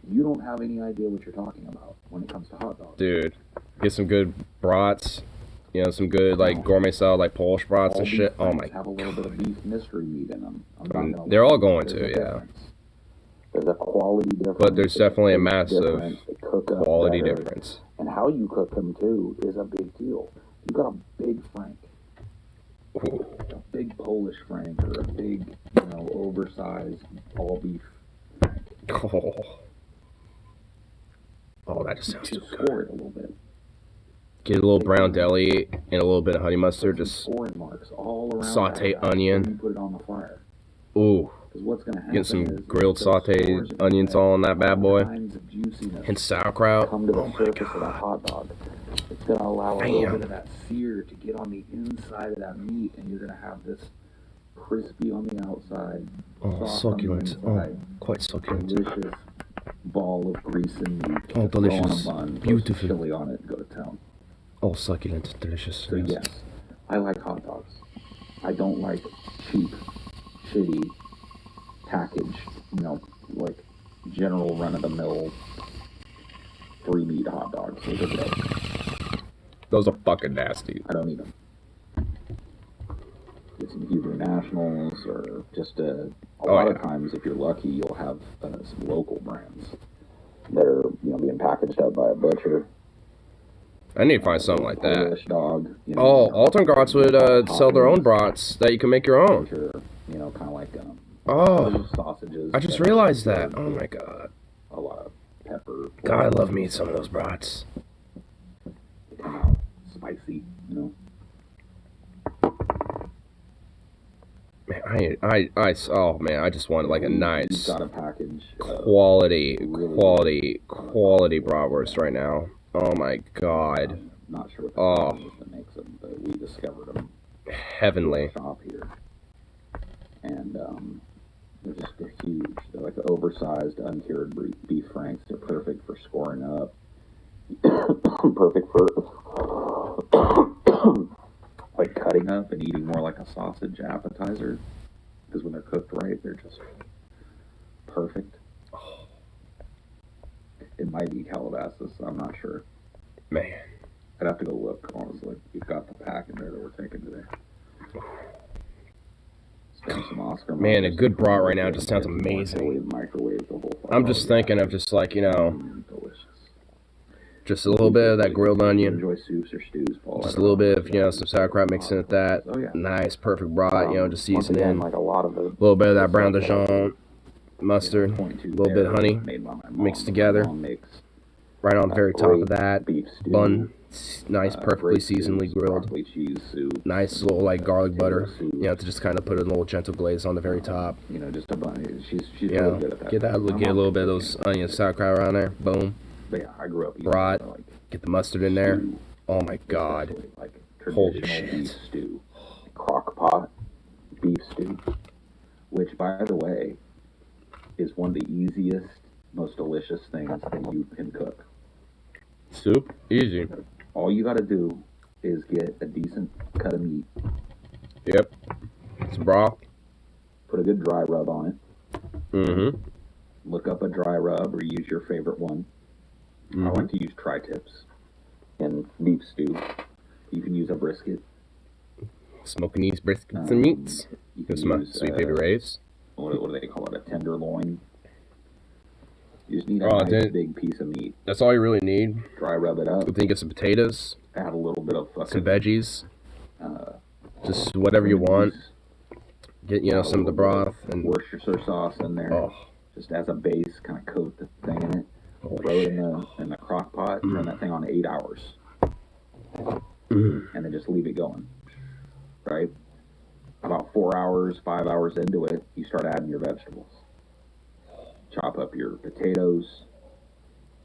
you don't have any idea what you're talking about when it comes to hot dogs. Dude, get some good brats. Some good like gourmet style like Polish brats All and beef shit. Oh franks my have a little bit of beef mystery meat in them. I'm not gonna They're lie. all going There's to, a yeah. difference. There's a quality difference. But there's definitely a taste massive difference. They cook up quality better. difference. And how you cook them too is a big deal. You got a big frank, Ooh. a big Polish frank, or a big, oversized all beef frank. Oh, that just sounds so Just good. score it a little bit. Get a little brown deli and a little bit of honey mustard. Some Just scoring marks all around. saute that guy onion. before you put it on the fire. ooh, Because what's going to happen get some is grilled those spores sauteed are gonna onions get all on that bad boy, kinds of juiciness and sauerkraut. come to the Oh my surface of that god. hot dog. It's going to allow a little Bam. bit of that sear to get on the inside of that meat, and you're going to have this crispy on the outside, Oh, soft on the succulent. Oh, inside, quite succulent. delicious ball of grease and meat. Oh, to throw delicious. on a bun, throw some Beautiful. chili on it, and go to town. Oh, succulent, delicious. So yes, I like hot dogs. I don't like cheap, shitty, packaged, like general run-of-the-mill 3-meat hot dogs. Those are gross. Those are fucking nasty. I don't eat them. Get some Hebrew Nationals, or just a lot of times, if you're lucky, you'll have some local brands that are being packaged up by a butcher. I need to find something like that. Polish dog. Oh, Alton Grots would sell their own brats that you can make your own. Which are, kind of like Oh, sausages. I just that are realized that. served Oh with my god. a lot of pepper. God, I love me some of those brats. They come out spicy, Man, oh man, I just wanted like a We've nice got a package. quality bratwurst right now. Oh my god. I'm not sure what the Oh. company is that makes them, but we discovered them Heavenly. at the shop here. And they're huge. They're like oversized, uncured beef franks. They're perfect for scoring up. Perfect for like cutting up and eating more like a sausage appetizer, because when they're cooked right, they're just perfect. It might be Calabasas, I'm not sure. Man. I'd have to go look, honestly. We've got the pack in there that we're taking today. Some Oscar Man, a Mayer. good brat right now just sounds amazing. Microwave the whole I'm just thinking of just like, you know, delicious. just a little bit of that grilled onion. Enjoy soups or stews, Paul. Just a little bit of, you know, some sauerkraut mixed in with that. Oh, yeah. Nice, perfect brat, you know, just season in. Like a lot of the little bit of that brown Dijon mustard, a 22 little bit of honey made by my mom. mixed together. My mom makes Right on the very top of that. beef stew, Bun, nice, perfectly great stews, seasonally grilled. broccoli cheese soup. Nice little like garlic butter. soup. You know, to just kind of put a little gentle glaze on the very top. You know, just a bun. She's You really know, good at that. get that, My get a mom little bit of can those cook, onion sauerkraut around there. Boom. But yeah, I grew up eating Brat. like Get the mustard in there. stew, Oh my god. especially, like Holy traditional shit. beef stew, crock pot beef stew, which by the way is one of the easiest, most delicious things that you can cook. Soup, easy. All you got to do is get a decent cut of meat, Yep. It's broth. put a good dry rub on it, Mm-hmm. look up a dry rub or use your favorite one. I like to use tri-tips in beef stew. You can use a brisket. Smoking these briskets and meats. You can With some use, sweet baby rays. what do they call it? A tenderloin. You just need a Oh, nice then- big piece of meat. That's all you really need. Dry rub it up. I think of some potatoes, Add a little bit of some fucking veggies, uh, just whatever you want. grease, Get, you know, some of the broth and Worcestershire sauce in there, oh, just as a base. Kind of coat the thing in it. holy Throw it shit. in the crock pot. Turn that thing on 8 hours, Mm. and then just leave it going. Right. About 4 hours, 5 hours into it, you start adding your vegetables. Chop up your potatoes,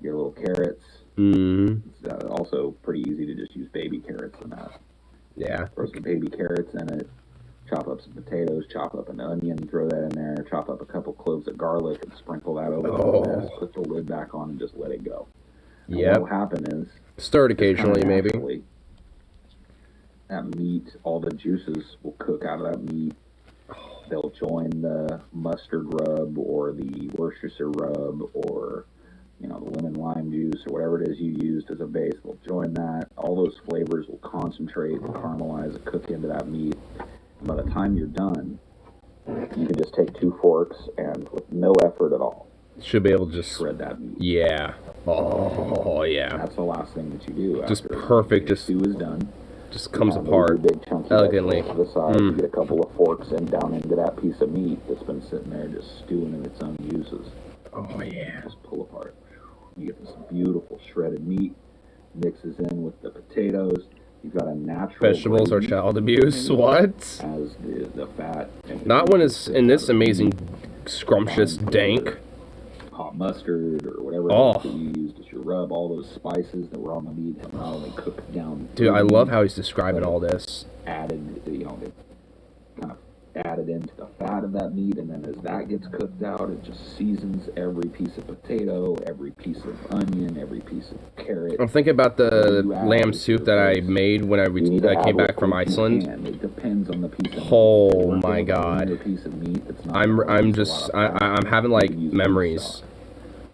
your little carrots. Mm. It's also pretty easy to just use baby carrots in that. Yeah. Throw some baby carrots in it. Chop up some potatoes. Chop up an onion. Throw that in there. Chop up a couple cloves of garlic and sprinkle that over Oh. the mess. Put the lid back on and just let it go. And Yep. what will happen is Stir it just kinda occasionally, maybe. naturally, that meat, all the juices will cook out of that meat. They'll join the mustard rub or the Worcestershire rub or, you know, the lemon lime juice or whatever it is you used as a base. They'll join that. All those flavors will concentrate and caramelize and cook into that meat. And by the time you're done, you can just take 2 forks and with no effort at all, Should be able to just. shred that meat. Yeah. Oh, And yeah. that's the last thing that you do. Just after perfect, the just- stew is done. Just comes Move apart. your big chunky elegantly. vegetables to the side. Mm. You get a couple of forks and down into that piece of meat that's been sitting there just stewing in its own juices. Oh, yeah. Just pull apart. You get this beautiful shredded meat, mixes in with the potatoes. You've got a natural Vegetables are gravy child abuse. What? as the fat. And Not when it's in this amazing, scrumptious dank. hot mustard or whatever Oh. that you used as your rub. All those spices that were on the meat have not only cooked down. Dude, I through love meat, how he's describing all this. added, you know, they kind of added into the fat of that meat, and then as that gets cooked out, it just seasons every piece of potato, every piece of onion, every piece of carrot. I'm thinking about the lamb soup that I made when You need to I came add back from what you Iceland. can. It depends on the piece of meat. Oh If you're working my with a God. leaner piece of meat that's not I'm gonna use a just lot of fat, I'm having you like can use memories. stock.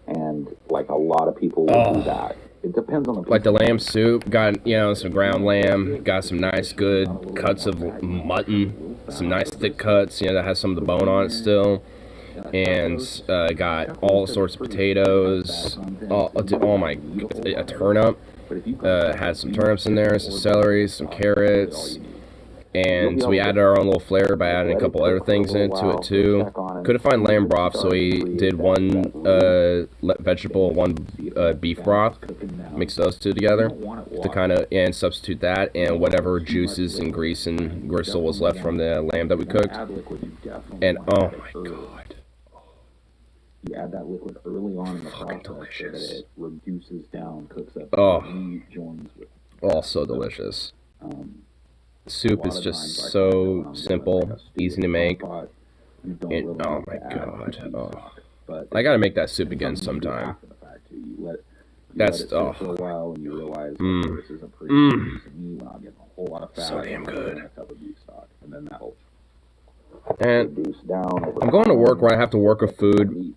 And like a lot of people will Oh. do that. It depends on the piece Like the of lamb soup, got, you know, some ground lamb, got some nice good cuts of mutton, some nice thick cuts, you know, that has some of the bone on it still, and got all sorts of potatoes, oh my, a turnip, But if you had some turnips in there, some celery, some carrots, and so we added our own little flavor by adding a couple other things into it too. Couldn't find lamb broth, so we did one vegetable, one beef broth, mixed those two together to kind of, and substitute that and whatever juices and grease and gristle was left from the lamb that we cooked. And oh my god, You add that liquid early on in the Fucking process so delicious. that it reduces down, cooks up, Oh. meat joins with. oh so delicious. Um, Soup a is lot of just times I find that when so I'm doing like simple, a stew easy in to a make. pot, you don't And really oh need my to add god, much beef oh. stock, but I gotta make that soup it's again something you do sometime. after the fact, too. You let That's- it sit oh. for a while and you realize Mm. okay, this is a pretty Mm. good piece of meat. We're not getting a whole lot of fat. So damn We're good. getting a cup of beef. and then that'll And reduce down. Over I'm going to time. work where I have to work with food, and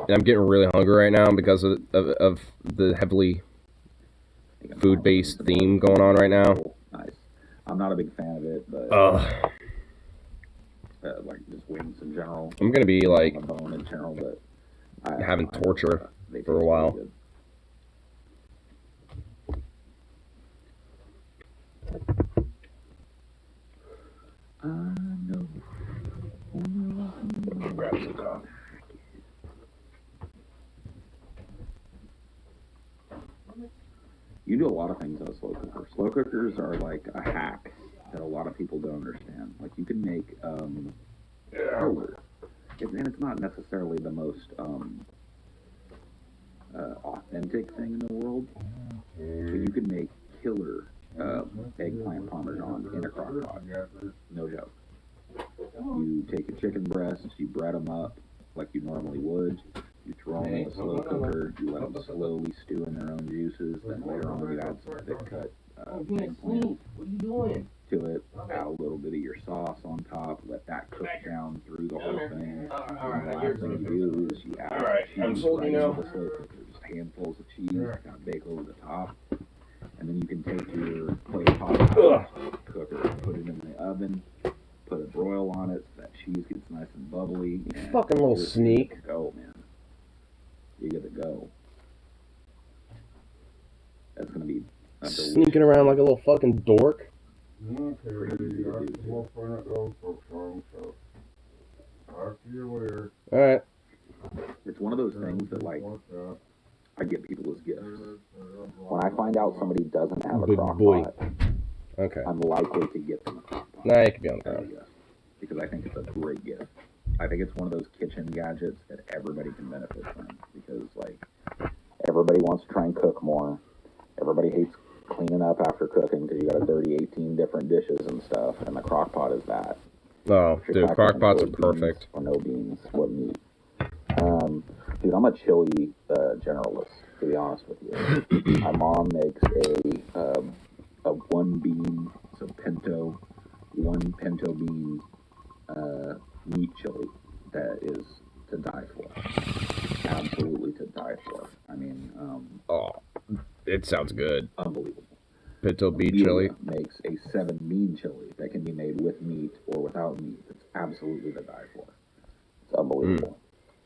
I'm getting really hungry right now because of the heavily food-based theme going on right now. Nice. I'm not a big fan of it, but like just wings in general. I'm gonna be like A bone in general, but having torture they for a taste while. really good. No. Grab some coffee. You do a lot of things on a slow cooker. Slow cookers are like a hack that a lot of people don't understand. Like you can make killer. And it's not necessarily the most authentic thing in the world, but you can make killer eggplant parmesan in a crock pot. No joke. You take a chicken breast, you bread them up like you normally would. You throw them in a slow cooker, you let them slowly stew in their own juices, then later on you add some thick cut eggplant to it, add a little bit of your sauce on top, let that cook down through the whole thing. And the last thing you do is you add cheese right into the slow cooker, just handfuls of cheese, kind of bake over the top. And then you can take your clay pot cooker, put it in the oven, put a broil on it so that cheese gets nice and bubbly. And Fucking little sneak. You go, man. You get to go. That's gonna be Sneaking around like a little fucking dork. Okay, we'll find out those folks on, so talk to you later. Alright. It's one of those things that like I get people as gifts. When I find out somebody doesn't have a Big crock boy. pot, Okay. I'm likely to get them a crock pot. Nah, you can be on the ground. Yes, because I think it's a great gift. I think it's one of those kitchen gadgets that everybody can benefit from, because like everybody wants to try and cook more. Everybody hates cleaning up after cooking because you got a dirty 18 different dishes and stuff, and the crock pot is that. Oh, If you're dude, crock packing pots are with beans perfect. or no beans, what meat? Dude, I'm a chili generalist, to be honest with you. My mom makes a one bean, so one pinto bean meat chili that is to die for. Absolutely to die for. I mean, Oh, it sounds good. unbelievable. Pinto beef chili. Makes a 7 bean chili that can be made with meat or without meat. It's absolutely to die for. It's unbelievable.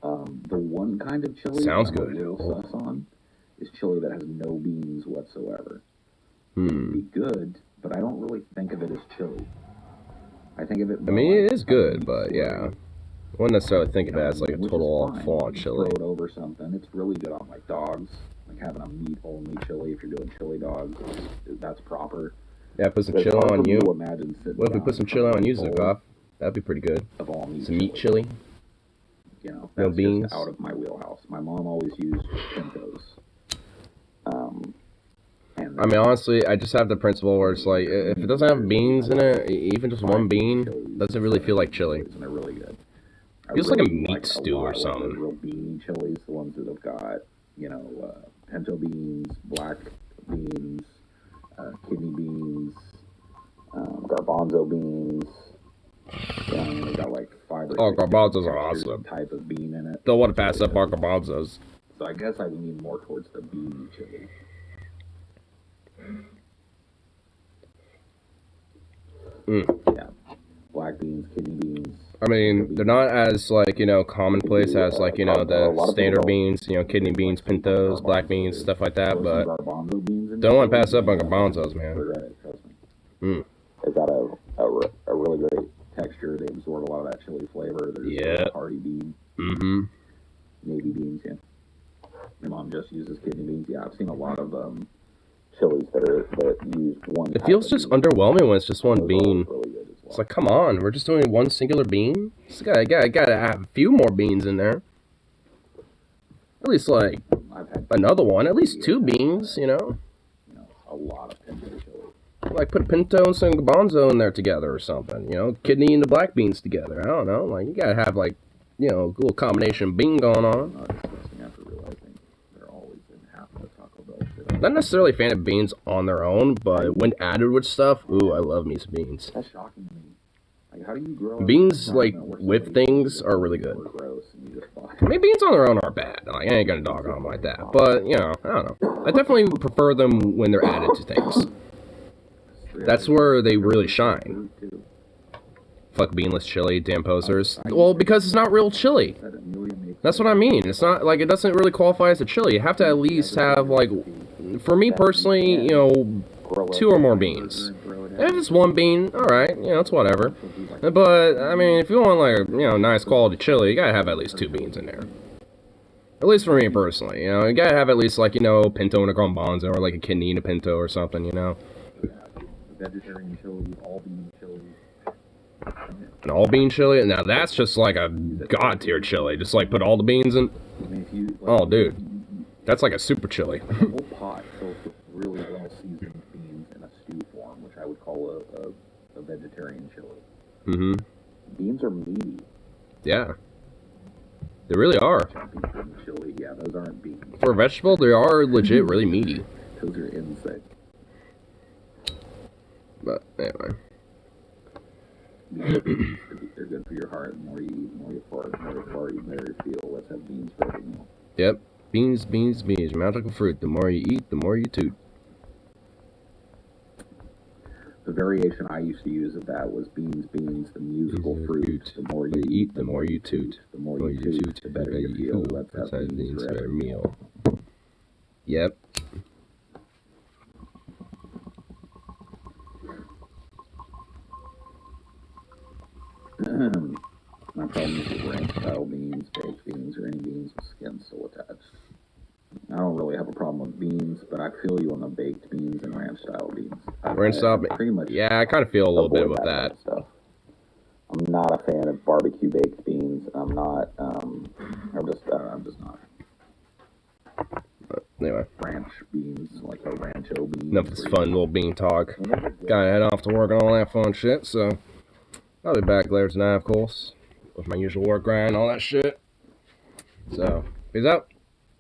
The one kind of chili Sounds I'm good. a little sus on is chili that has no beans whatsoever. Hmm. It'd be good, but I don't really think of it as chili. I think of it. I mean, it is good, but yeah. I wouldn't necessarily think of it as like a total full-on chili. Throw it over something. It's really good on like dogs. Like having a meat-only chili if you're doing chili dogs. That's proper. Yeah, put some It's chili hard on for me you. to imagine sitting What if we down put some in chili front on of you, a bowl Zukoff? That'd be pretty good. of all meat Some meat chili. You know, No that's beans. just out of my wheelhouse. My mom always used pintos. And I mean, honestly, I just have the principle where it's like, if it doesn't have beans in it, even just one bean, doesn't really feel like chili. and they're really good. I Feels like a really meat stew lot or of something. the real beanie chilies, the ones that have got, you know, pinto beans, black beans, kidney beans, garbanzo beans. Yeah, I mean, they got like 5 or 6 Oh, garbanzos different are textures awesome. and type of bean in it. Don't want to pass up our garbanzos. So I guess I would lean more towards the beanie chili. Yeah, black beans, kidney beans. I mean, they're not as, like, you know, commonplace as, like, you know, the standard beans, you know, kidney beans, pintos, black beans, stuff like that, but Garbanzo beans in don't want to chili. pass up on garbanzos, man. Regret it, trust me. Mm. They've got a really great texture. They absorb a lot of that chili flavor. There's Yeah. hearty bean, Mm-hmm. navy beans. Yeah. My mom just uses kidney beans. Yeah, I've seen a lot of chilies that use one. It type feels of just bean. underwhelming when it's just one Those are bean. really good as well. It's like, come on, we're just doing one singular bean? It's gotta have a few more beans in there. At least, like, I've had another one. At least 2 beans, you know? a lot of pinto chili. Like, put pinto and some garbanzo in there together or something, you know? Kidney and the black beans together. I don't know. Like, you gotta have, like, you know, a little combination of bean going on. Not disgusting after realizing they're always in half of the Taco Bell shit. Not necessarily a fan of beans on their own, but when added with stuff, ooh, I love me some beans. That's shocking to me. how do you grow Beans, an like, environment where with somebody things thinks are really beans good. are gross and you just buy I mean, beans on their own are bad. Like, I ain't gonna dog on them like that. But, you know, I don't know. I definitely prefer them when they're added to things. That's where they really shine. Fuck beanless chili, damn posters. Well, because it's not real chili. That's what I mean. It's not, like, it doesn't really qualify as a chili. You have to at least have, like, for me personally, you know, 2 or more beans. If it's 1 bean, alright, you know, it's whatever. But, I mean, if you want, like, you know, nice quality chili, you gotta have at least 2 beans in there. At least for me personally, you know, you gotta have at least, like, you know, pinto and a garbanzo, or like a kidney and a pinto or something, you know. vegetarian chili, all bean chili. An all bean chili? Now that's just like a god tier chili. Just like put all the beans in. I mean, if you, like, Oh, dude. That's like a super chili. a whole pot filled with really well seasoned beans in a stew form, which I would call a vegetarian chili. Mm-hmm. Beans are meaty. Yeah. They really are. Bean chili, yeah, those aren't beans. For a vegetable, they are legit really meaty. Those are insects. But anyway. They're good for your heart. The more you eat, the more you fart. The more you fart, the better you feel. Let's have beans for every meal. Yep. Beans, beans, beans. Magical fruit. The more you eat, the more you toot. The variation I used to use of that was beans, beans, the musical fruit. The more you eat, the more you toot. The more you toot, the better you feel. Let's have beans for every meal. Yep. My problem is with ranch style beans, baked beans, or any beans with skin still attached. I don't really have a problem with beans, but I feel you on the baked beans and ranch style beans. Ranch style pretty much. Yeah, I kind of feel a little bit avoid with that. stuff. I'm not a fan of barbecue baked beans. I'm not. I'm just not. But anyway. Ranch beans, like the rancho beans. Enough of this fun little bean talk. Gotta head off to work and all that fun shit, so I'll be back later tonight, of course, with my usual work grind and all that shit. So, peace out.